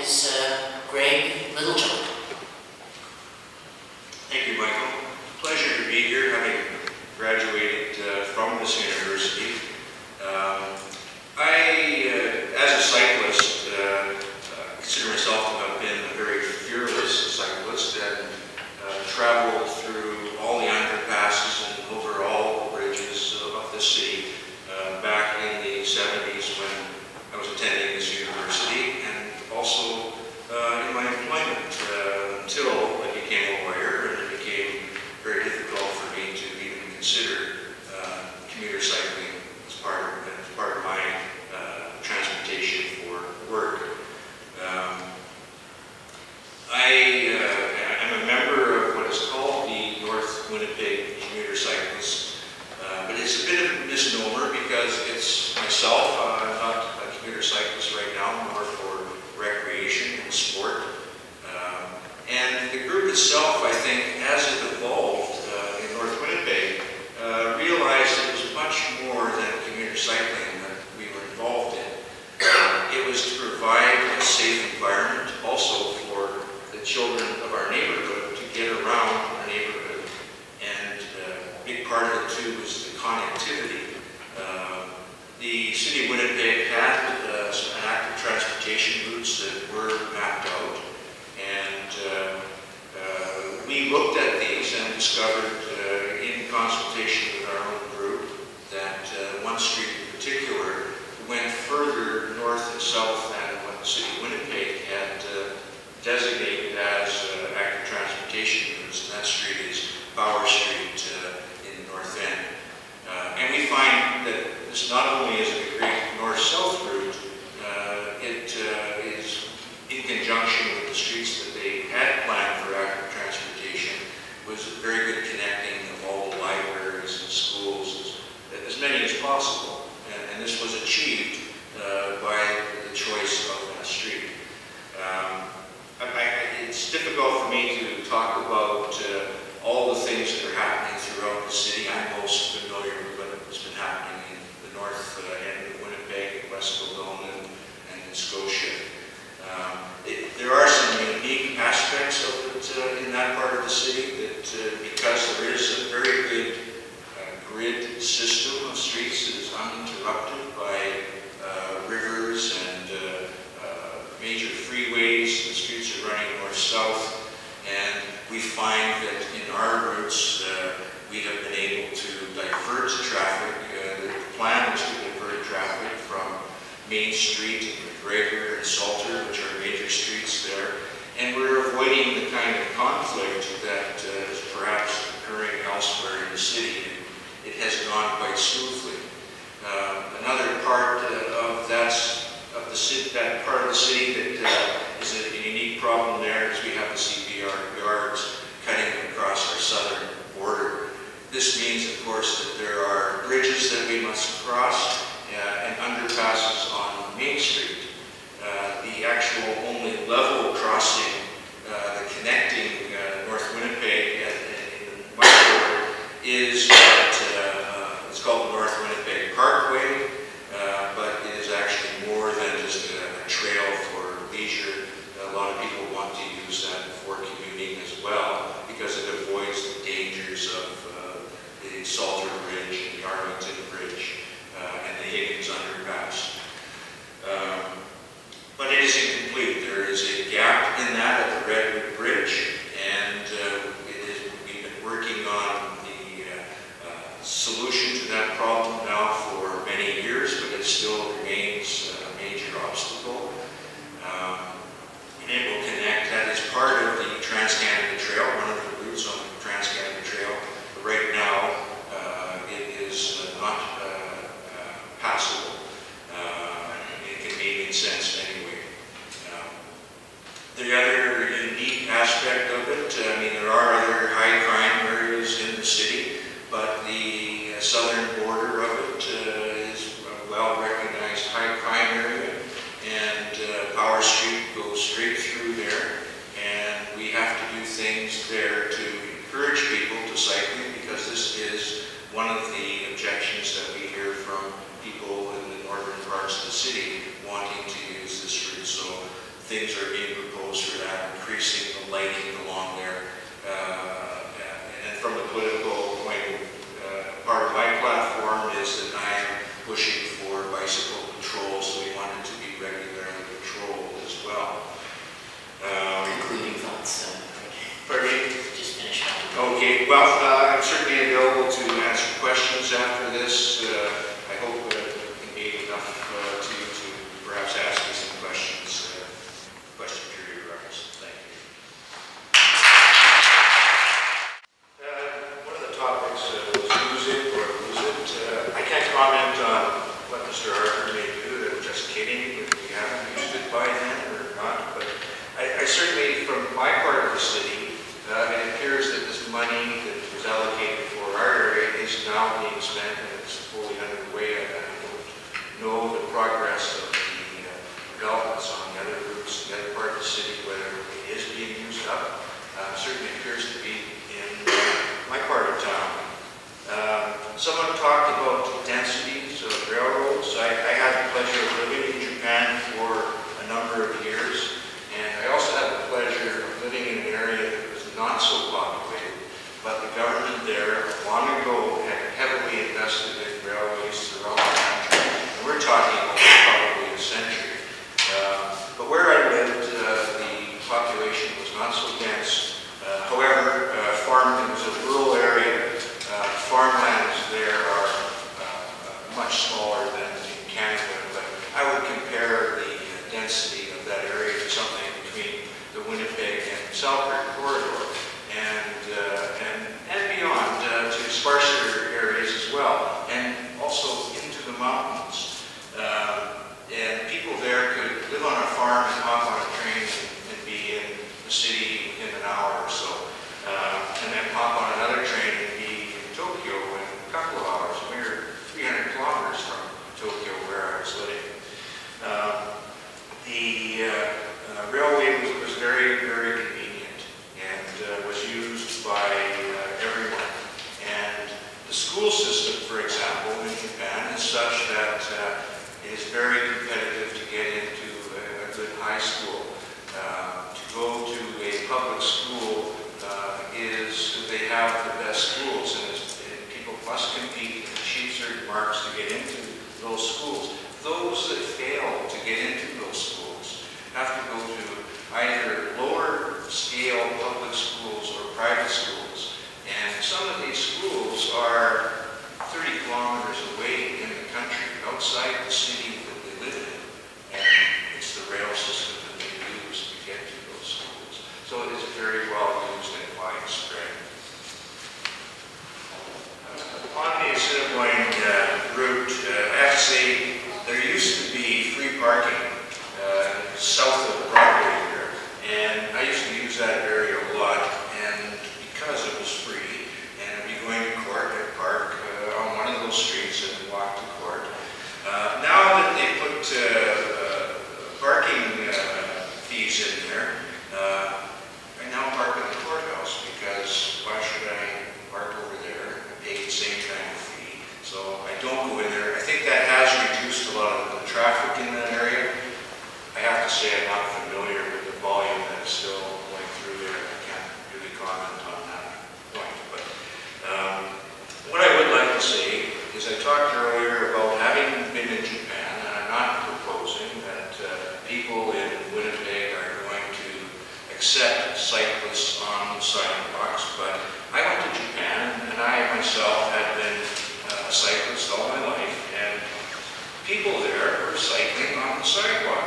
is Littlejohn. Thank you, Michael. Pleasure to be here, having graduated from this university. As a cyclist, consider myself to have been a very fearless cyclist and traveled through all the underpasses and over all the bridges of the city back in the 70s when I was attending this university, and also in my employment until I became a lawyer, and it became very difficult for me to even consider commuter cycling as part of my transportation for work. I'm a member of what is called the North Winnipeg Commuter Cyclists, but it's a bit of a misnomer because it's myself. I'm not a commuter cyclist right now, more for recreation and sport. And the group itself, I think, as it evolved in North Winnipeg, realized it was much more than commuter cycling that we were involved in. It was to provide a safe environment also for the children of our neighborhood to get around our neighborhood. And a big part of it too was the connectivity. The city of Winnipeg had some active transportation routes that were mapped out, and we looked at these and discovered in consultation with our own group that one street in particular went further north and south than what the city of Winnipeg had designated as active transportation routes, and that street is Bauer Street in the north end. And we find that this not only is a great north-south route, it is in conjunction with the streets that they had planned for active transportation, was a very good connecting of all the libraries and schools, as many as possible. And this was achieved by the choice of that street. It's difficult for me to talk about all the things that are happening throughout the city. I'm most familiar with what's been happening in the north end of Winnipeg, West Littlejohn, and in Scotia. There are some unique aspects of it in that part of the city that because there is a very good grid system of streets that is uninterrupted by rivers and major freeways. The streets are running north-south, and we find that in our routes we have been able to divert traffic. The plan is to divert traffic from Main Street and McGregor and Salter, which are major streets there, and we're avoiding the kind of conflict that is perhaps occurring elsewhere in the city. It has gone quite smoothly. Another part of that part of the city that is a unique problem there is we have the CPR yards cutting across our southern border. This means, of course, that there are bridges that we must cross and underpasses on Main Street. The actual only level crossing connecting North Winnipeg and Mynarski is it's called the North Winnipeg Parkway, but it is actually more than just a trail for leisure. A lot of people want to use that for commuting as well because it avoids the dangers of the Salter Bridge, the Arlington Bridge, and the Higgins Underpass. But it is incomplete. There is a gap in that at the Redwood Bridge, and we've been working on the solution to that problem now for many years, but it still remains a major obstacle. And it will connect, that is part of the Trans-Canada Trail, one of the routes on the Trans-Canada Trail. But right now, it is not passable. In sense anyway. The other unique aspect of it, I mean, there are other high crime areas in the city, but the southern border of it is a well-recognized high crime area, and Power Street goes straight through there, and we have to do things there to encourage people to cycling, because this is one of the objections that we hear from people in the northern parts of the city wanting to use this route. So things are being proposed for that, increasing the lighting along there. And from the political point of part of my platform is that I am pushing for bicycle patrols, so we want it to be regularly patrolled as well. Concluding thoughts. Pardon me? Just finish up. Okay, well, I'm certainly available to answer questions after this. I hope it can be enough to you to perhaps ask me some questions, question period reference. Thank you. One of the topics was use it or lose it. I can't comment on what Mr. Harper may do. I'm just kidding if we haven't used it by then or not. But I certainly, from my part of the city, it appears that this money that was allocated for our area is now being spent and it's fully underway. I don't know the progress of the developments on the other routes, the other part of the city, whether it is being used up. Certainly appears to be in my part of town. Someone talked about densities of railroads. I had the pleasure of living in Japan for a number of years, and I also had the pleasure of living in an area that was not so populated, but the government there long ago had heavily invested in railways throughout the country. And we're talking about probably a century. But where I lived, the population was not so dense. However, it was a rural area. Farmlands there are much smaller than in Canada, but I would compare the density of that area to something between the Winnipeg and Selkirk corridor, and beyond to sparser areas as well, and also into the mountains. And people there could live on a farm and hop on a train and be in the city within an hour or so, and then hop on another train and be in Tokyo in a couple of hours. We were 300 kilometers from Tokyo where I was living. The railway was very, very convenient and was used by everyone. And the school system, for example, in Japan is such that it is very competitive to get into a good high school. To go to a public school they have the best schools, and people must compete and achieve certain marks to get into those schools. Those that fail to get into those schools have to go to either lower scale public schools or private schools. And some of these schools are 30 kilometers away in the country, outside the city that they live in. And it's the rail system that they use to get to those schools. So it is very well used and widespread. On the Assiniboine route, I have to say, there used to be free parking south of Broadway here, and I used to use that area a lot, and because it was free, and I'd be going to court, I'd park on one of those streets and walk to court. Now that they put parking fees in there, I now park at the courthouse, because why should I park over there and pay the same kind of fee? So I don't go in there. I think that has reduced a lot of the traffic in that area. I have to say I'm not familiar with the volume that is still going through there. I can't really comment on that point. But what I would like to say is I talked earlier about having been in Japan, and I'm not proposing that people in Winnipeg are going to accept cyclists on the sidewalks, but I went to Japan, and I myself had been a cyclist all my life, and people there were cycling on the sidewalk.